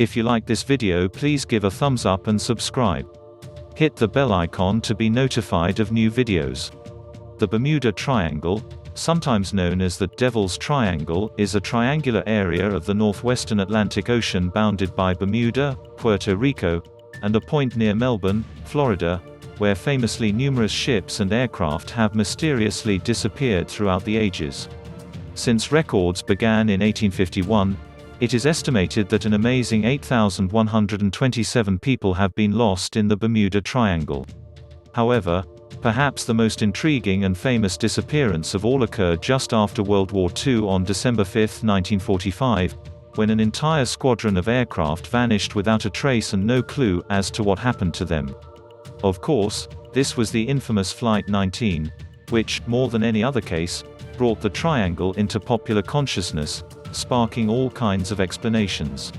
If you like this video, please give a thumbs up and subscribe. Hit the bell icon to be notified of new videos. The Bermuda Triangle, sometimes known as the Devil's Triangle, is a triangular area of the northwestern Atlantic Ocean bounded by Bermuda, Puerto Rico, and a point near Melbourne, Florida, where famously numerous ships and aircraft have mysteriously disappeared throughout the ages. Since records began in 1851, it is estimated that an amazing 8,127 people have been lost in the Bermuda Triangle. However, perhaps the most intriguing and famous disappearance of all occurred just after World War II on December 5, 1945, when an entire squadron of aircraft vanished without a trace and no clue as to what happened to them. Of course, this was the infamous Flight 19, which, more than any other case, brought the triangle into popular consciousness, sparking all kinds of explanations.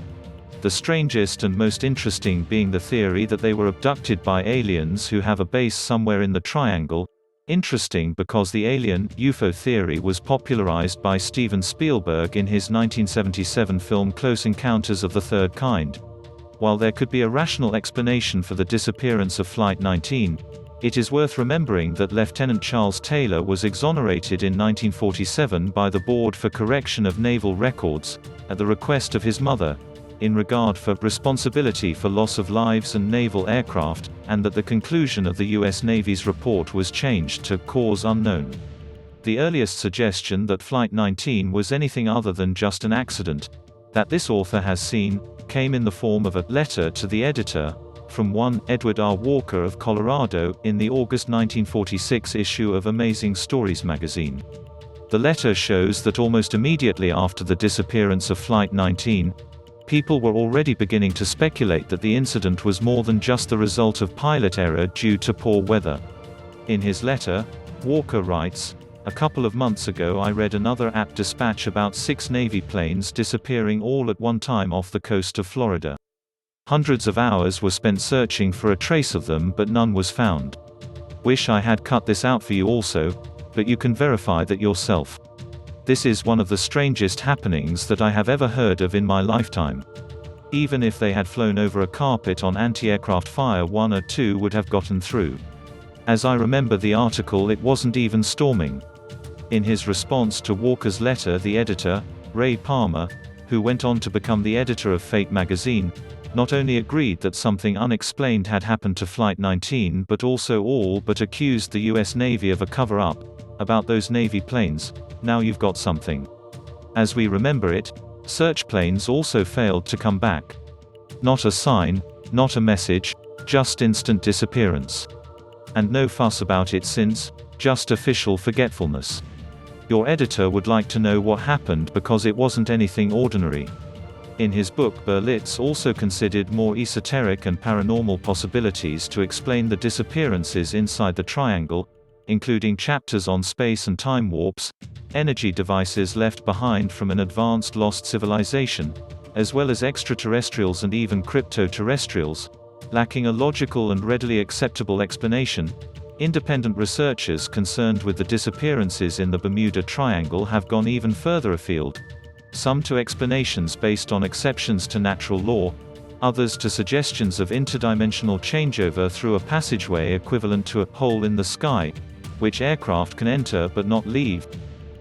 The strangest and most interesting being the theory that they were abducted by aliens who have a base somewhere in the triangle. Interesting because the alien UFO theory was popularized by Steven Spielberg in his 1977 film Close Encounters of the Third Kind. While there could be a rational explanation for the disappearance of Flight 19, it is worth remembering that Lieutenant Charles Taylor was exonerated in 1947 by the Board for Correction of Naval Records, at the request of his mother, in regard for responsibility for loss of lives and naval aircraft, and that the conclusion of the U.S. Navy's report was changed to cause unknown. The earliest suggestion that Flight 19 was anything other than just an accident, that this author has seen, came in the form of a letter to the editor, from one Edward R. Walker of Colorado, in the August 1946 issue of Amazing Stories magazine. The letter shows that almost immediately after the disappearance of Flight 19, people were already beginning to speculate that the incident was more than just the result of pilot error due to poor weather. In his letter, Walker writes, "A couple of months ago I read another apt dispatch about 6 Navy planes disappearing all at one time off the coast of Florida. Hundreds of hours were spent searching for a trace of them, but none was found. Wish I had cut this out for you also, but you can verify that yourself. This is one of the strangest happenings that I have ever heard of in my lifetime. Even if they had flown over a carpet on anti-aircraft fire, 1 or 2 would have gotten through. As I remember the article, it wasn't even storming." In his response to Walker's letter, the editor, Ray Palmer, who went on to become the editor of Fate magazine, not only agreed that something unexplained had happened to Flight 19 but also all but accused the US Navy of a cover-up about those Navy planes. Now you've got something. As we remember it, search planes also failed to come back. Not a sign, not a message, just instant disappearance. And no fuss about it since, just official forgetfulness. Your editor would like to know what happened because it wasn't anything ordinary. In his book, Berlitz also considered more esoteric and paranormal possibilities to explain the disappearances inside the triangle, including chapters on space and time warps, energy devices left behind from an advanced lost civilization, as well as extraterrestrials and even crypto-terrestrials. Lacking a logical and readily acceptable explanation, independent researchers concerned with the disappearances in the Bermuda Triangle have gone even further afield. Some to explanations based on exceptions to natural law, others to suggestions of interdimensional changeover through a passageway equivalent to a hole in the sky, which aircraft can enter but not leave.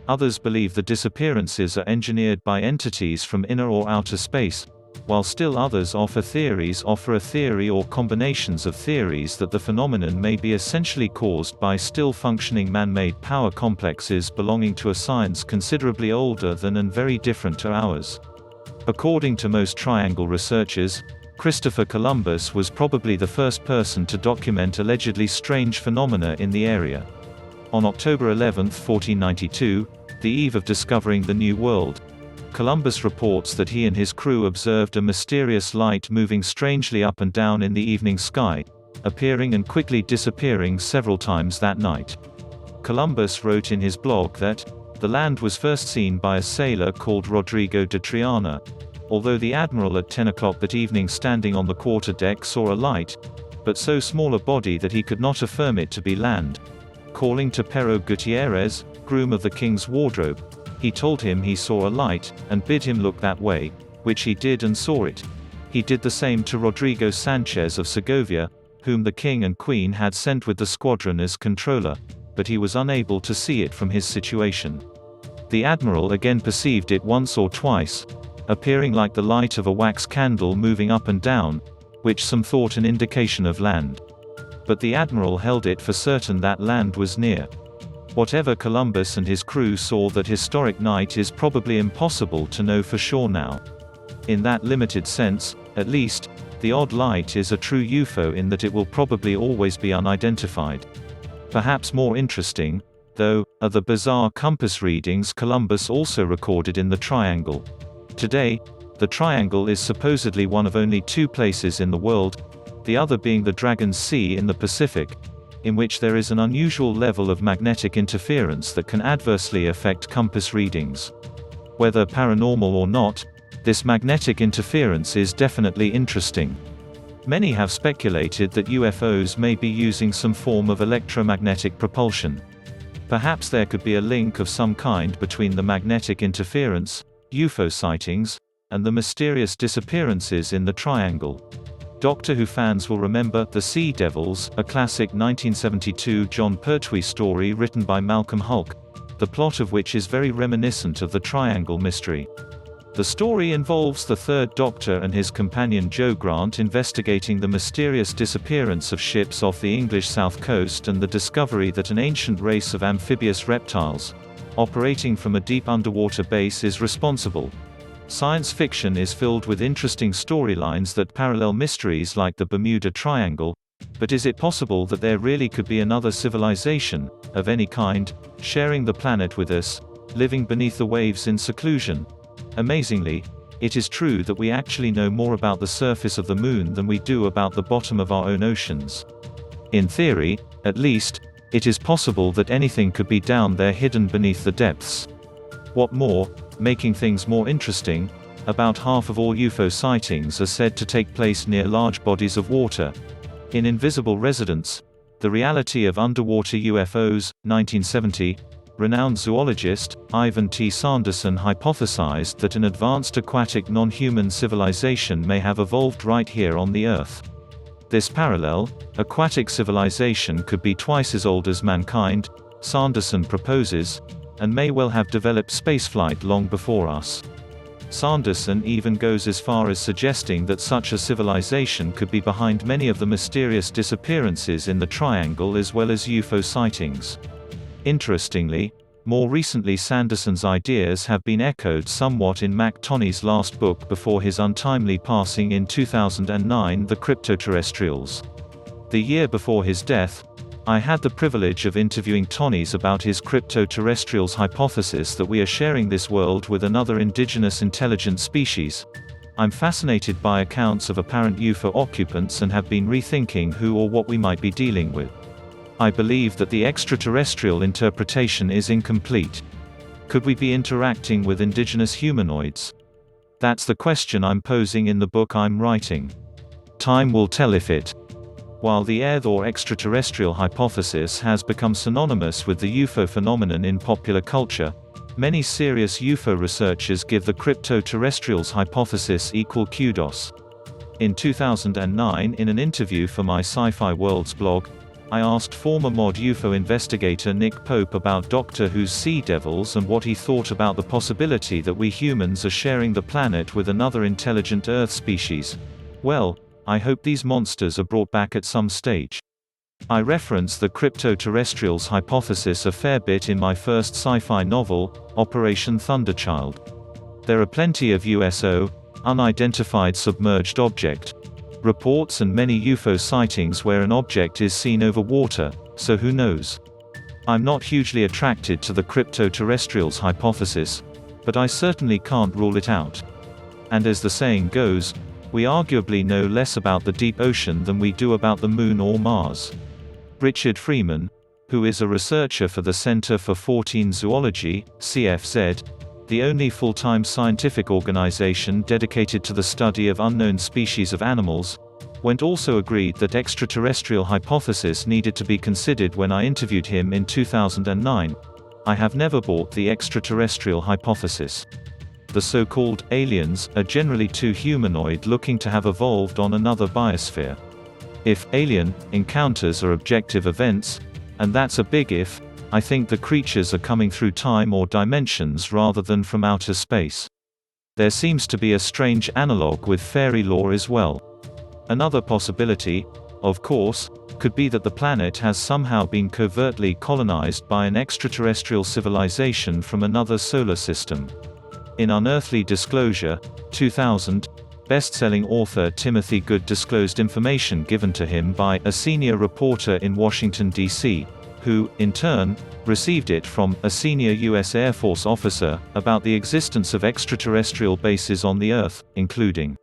Others believe the disappearances are engineered by entities from inner or outer space, while still others offer a theory or combinations of theories that the phenomenon may be essentially caused by still functioning man-made power complexes belonging to a science considerably older than and very different to ours. According to most triangle researchers, Christopher Columbus was probably the first person to document allegedly strange phenomena in the area. On October 11, 1492, the eve of discovering the New World, Columbus reports that he and his crew observed a mysterious light moving strangely up and down in the evening sky, appearing and quickly disappearing several times that night. Columbus wrote in his blog that, "The land was first seen by a sailor called Rodrigo de Triana, although the admiral at 10 o'clock that evening standing on the quarter-deck saw a light, but so small a body that he could not affirm it to be land. Calling to Pero Gutierrez, groom of the king's wardrobe, he told him he saw a light, and bid him look that way, which he did and saw it. He did the same to Rodrigo Sanchez of Segovia, whom the king and queen had sent with the squadron as controller, but he was unable to see it from his situation. The admiral again perceived it once or twice, appearing like the light of a wax candle moving up and down, which some thought an indication of land. But the admiral held it for certain that land was near. Whatever Columbus and his crew saw that historic night is probably impossible to know for sure now. In that limited sense, at least, the odd light is a true UFO in that it will probably always be unidentified. Perhaps more interesting, though, are the bizarre compass readings Columbus also recorded in the triangle. Today, the triangle is supposedly one of only 2 places in the world, the other being the Dragon's Sea in the Pacific, in which there is an unusual level of magnetic interference that can adversely affect compass readings. Whether paranormal or not, this magnetic interference is definitely interesting. Many have speculated that UFOs may be using some form of electromagnetic propulsion. Perhaps there could be a link of some kind between the magnetic interference, UFO sightings, and the mysterious disappearances in the triangle. Doctor Who fans will remember The Sea Devils, a classic 1972 John Pertwee story written by Malcolm Hulke, the plot of which is very reminiscent of the Triangle mystery. The story involves the Third Doctor and his companion Joe Grant investigating the mysterious disappearance of ships off the English south coast and the discovery that an ancient race of amphibious reptiles, operating from a deep underwater base, is responsible. Science fiction is filled with interesting storylines that parallel mysteries like the Bermuda Triangle, but is it possible that there really could be another civilization, of any kind, sharing the planet with us, living beneath the waves in seclusion? Amazingly, it is true that we actually know more about the surface of the moon than we do about the bottom of our own oceans. In theory, at least, it is possible that anything could be down there hidden beneath the depths. What more, making things more interesting, about half of all UFO sightings are said to take place near large bodies of water. In Invisible Residents, The Reality of Underwater UFOs, 1970, renowned zoologist, Ivan T. Sanderson hypothesized that an advanced aquatic non-human civilization may have evolved right here on the Earth. This parallel, aquatic civilization could be twice as old as mankind, Sanderson proposes, and may well have developed spaceflight long before us. Sanderson even goes as far as suggesting that such a civilization could be behind many of the mysterious disappearances in the Triangle as well as UFO sightings. Interestingly, more recently Sanderson's ideas have been echoed somewhat in Mac Tonney's last book before his untimely passing in 2009, The Cryptoterrestrials. The year before his death, I had the privilege of interviewing Tonney's about his cryptoterrestrials hypothesis that we are sharing this world with another indigenous intelligent species. I'm fascinated by accounts of apparent UFO occupants and have been rethinking who or what we might be dealing with. I believe that the extraterrestrial interpretation is incomplete. Could we be interacting with indigenous humanoids? That's the question I'm posing in the book I'm writing. Time will tell if it. While the ETH or extraterrestrial hypothesis has become synonymous with the UFO phenomenon in popular culture, many serious UFO researchers give the cryptoterrestrials hypothesis equal kudos. In 2009, in an interview for my Sci-Fi Worlds blog, I asked former mod UFO investigator Nick Pope about Doctor Who's Sea Devils and what he thought about the possibility that we humans are sharing the planet with another intelligent Earth species. Well, I hope these monsters are brought back at some stage. I reference the cryptoterrestrials hypothesis a fair bit in my first sci-fi novel, Operation Thunderchild. There are plenty of USO, unidentified submerged object, reports and many UFO sightings where an object is seen over water, so who knows? I'm not hugely attracted to the cryptoterrestrials hypothesis, but I certainly can't rule it out. And as the saying goes, we arguably know less about the deep ocean than we do about the Moon or Mars. Richard Freeman, who is a researcher for the Center for 14 Zoology, CFZ, the only full-time scientific organization dedicated to the study of unknown species of animals, also agreed that extraterrestrial hypothesis needed to be considered when I interviewed him in 2009. I have never bought the extraterrestrial hypothesis. the so-called aliens are generally too humanoid-looking to have evolved on another biosphere. If alien encounters are objective events, and that's a big if, I think the creatures are coming through time or dimensions rather than from outer space. There seems to be a strange analogue with fairy lore as well. Another possibility, of course, could be that the planet has somehow been covertly colonized by an extraterrestrial civilization from another solar system. In Unearthly Disclosure, 2000, best-selling author Timothy Good disclosed information given to him by a senior reporter in Washington, D.C., who, in turn, received it from a senior U.S. Air Force officer, about the existence of extraterrestrial bases on the Earth, including.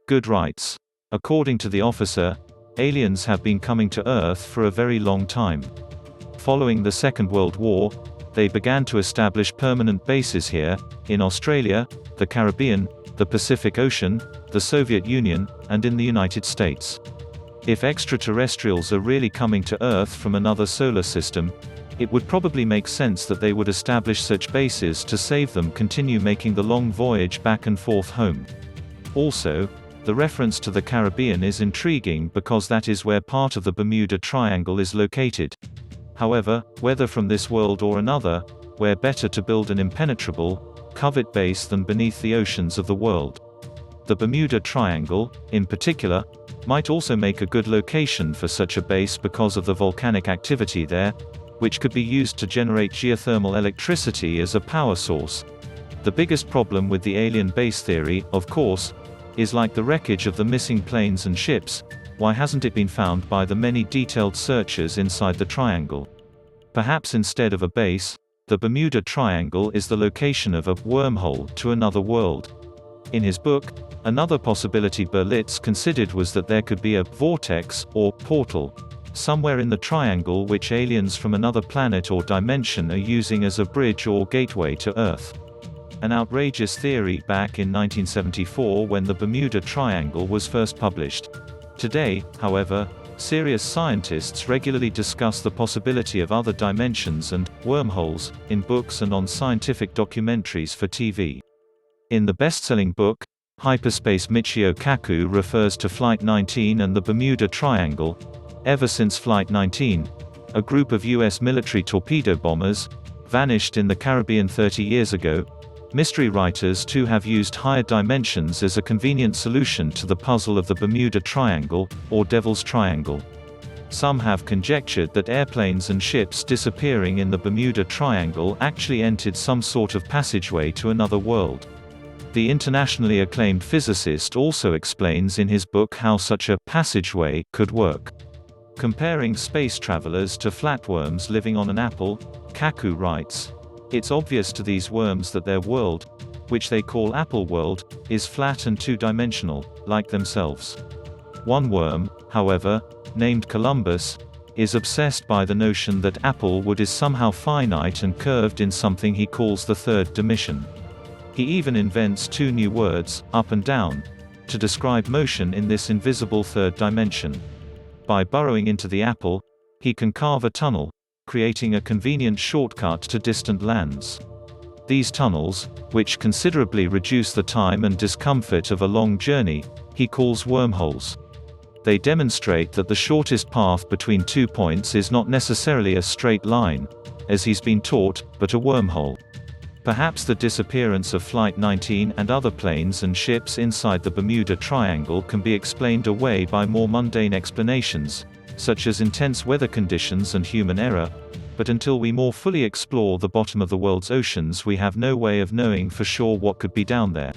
Good writes. According to the officer, aliens have been coming to Earth for a very long time. Following the Second World War, they began to establish permanent bases here, in Australia, the Caribbean, the Pacific Ocean, the Soviet Union, and in the United States. If extraterrestrials are really coming to Earth from another solar system, it would probably make sense that they would establish such bases to save them continue making the long voyage back and forth home. Also, the reference to the Caribbean is intriguing because that is where part of the Bermuda Triangle is located. However, whether from this world or another, where better to build an impenetrable, covert base than beneath the oceans of the world. The Bermuda Triangle, in particular, might also make a good location for such a base because of the volcanic activity there, which could be used to generate geothermal electricity as a power source. The biggest problem with the alien base theory, of course, is like the wreckage of the missing planes and ships, why hasn't it been found by the many detailed searchers inside the triangle? Perhaps instead of a base, the Bermuda Triangle is the location of a wormhole to another world. In his book, another possibility Berlitz considered was that there could be a vortex, or portal, somewhere in the triangle which aliens from another planet or dimension are using as a bridge or gateway to Earth. An outrageous theory back in 1974 when the Bermuda Triangle was first published. Today, however, serious scientists regularly discuss the possibility of other dimensions and wormholes in books and on scientific documentaries for TV. In the best-selling book, Hyperspace Michio Kaku refers to Flight 19 and the Bermuda Triangle. Ever since Flight 19, a group of U.S. military torpedo bombers vanished in the Caribbean 30 years ago. Mystery writers too have used higher dimensions as a convenient solution to the puzzle of the Bermuda Triangle, or Devil's Triangle. Some have conjectured that airplanes and ships disappearing in the Bermuda Triangle actually entered some sort of passageway to another world. The internationally acclaimed physicist also explains in his book how such a passageway could work. Comparing space travelers to flatworms living on an apple, Kaku writes, "It's obvious to these worms that their world, which they call Apple World, is flat and two-dimensional, like themselves. One worm, however, named Columbus, is obsessed by the notion that Applewood is somehow finite and curved in something he calls the third dimension. He even invents two new words, up and down, to describe motion in this invisible third dimension. By burrowing into the apple, he can carve a tunnel, creating a convenient shortcut to distant lands. These tunnels, which considerably reduce the time and discomfort of a long journey, he calls wormholes. They demonstrate that the shortest path between 2 points is not necessarily a straight line, as he's been taught, but a wormhole. Perhaps the disappearance of Flight 19 and other planes and ships inside the Bermuda Triangle can be explained away by more mundane explanations, such as intense weather conditions and human error, but until we more fully explore the bottom of the world's oceans we have no way of knowing for sure what could be down there.